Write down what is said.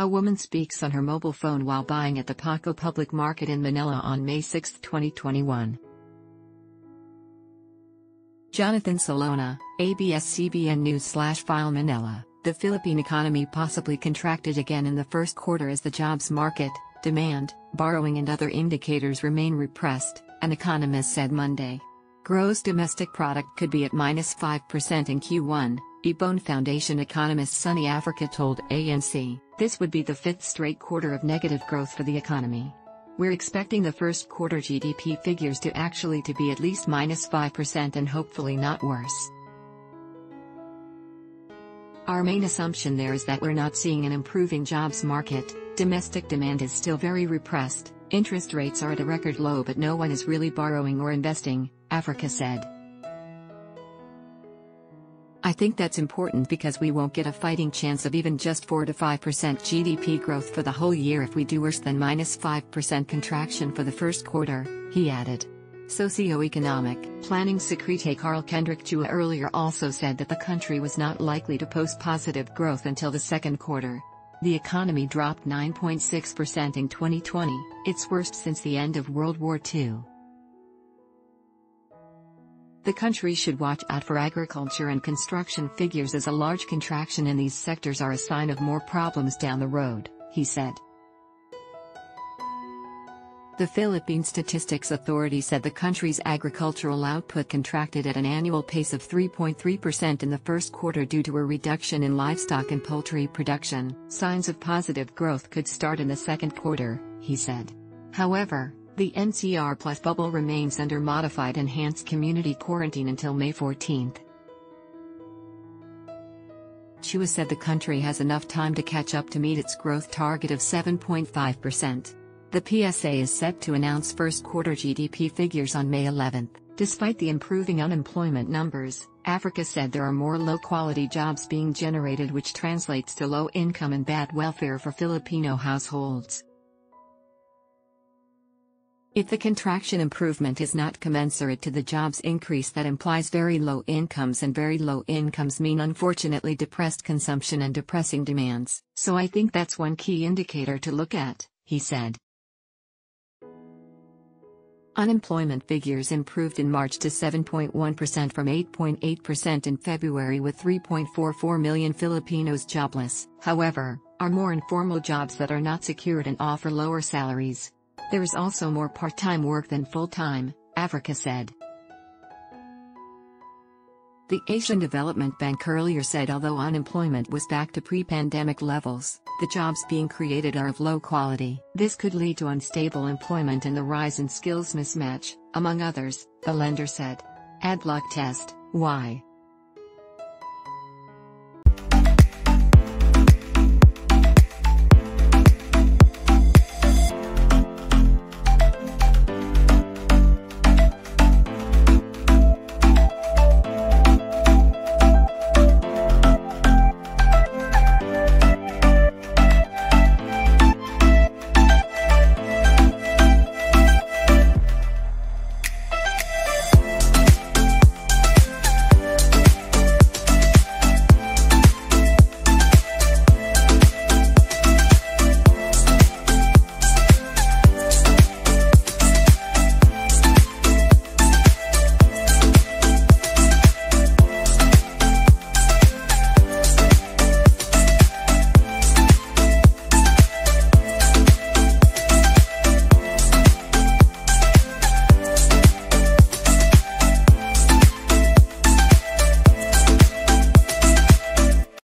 A woman speaks on her mobile phone while buying at the Paco Public Market in Manila on May 6, 2021. Jonathan Cellona, ABS-CBN News/File Manila. The Philippine economy possibly contracted again in the first quarter as the jobs market, demand, borrowing and other indicators remain repressed, an economist said Monday. Gross domestic product could be at -5% in Q1, Ebone Foundation economist Sunny Africa told ANC. This would be the fifth straight quarter of negative growth for the economy. We're expecting the first quarter GDP figures to be at least -5% and hopefully not worse. Our main assumption there is that we're not seeing an improving jobs market, domestic demand is still very repressed, interest rates are at a record low but no one is really borrowing or investing, Africa said. I think that's important because we won't get a fighting chance of even just 4 to 5% GDP growth for the whole year if we do worse than -5% contraction for the first quarter, he added. Socioeconomic Planning Secretary Carl Kendrick Chua earlier also said that the country was not likely to post positive growth until the second quarter. The economy dropped 9.6% in 2020, its worst since the end of World War II. The country should watch out for agriculture and construction figures as a large contraction in these sectors are a sign of more problems down the road, he said. The Philippine Statistics Authority said the country's agricultural output contracted at an annual pace of 3.3% in the first quarter due to a reduction in livestock and poultry production. Signs of positive growth could start in the second quarter, he said. However, the NCR Plus bubble remains under modified enhanced community quarantine until May 14. Chua said the country has enough time to catch up to meet its growth target of 7.5%. The PSA is set to announce first quarter GDP figures on May 11. Despite the improving unemployment numbers, Africa said there are more low-quality jobs being generated, which translates to low income and bad welfare for Filipino households. If the contraction improvement is not commensurate to the jobs increase, that implies very low incomes, and very low incomes mean unfortunately depressed consumption and depressing demands. So I think that's one key indicator to look at, he said. Unemployment figures improved in March to 7.1% from 8.8% in February, with 3.44 million Filipinos jobless. However, are more informal jobs that are not secured and offer lower salaries. There is also more part-time work than full-time, Africa said. The Asian Development Bank earlier said although unemployment was back to pre-pandemic levels, the jobs being created are of low quality. This could lead to unstable employment and the rise in skills mismatch, among others, the lender said. Ad block test, why?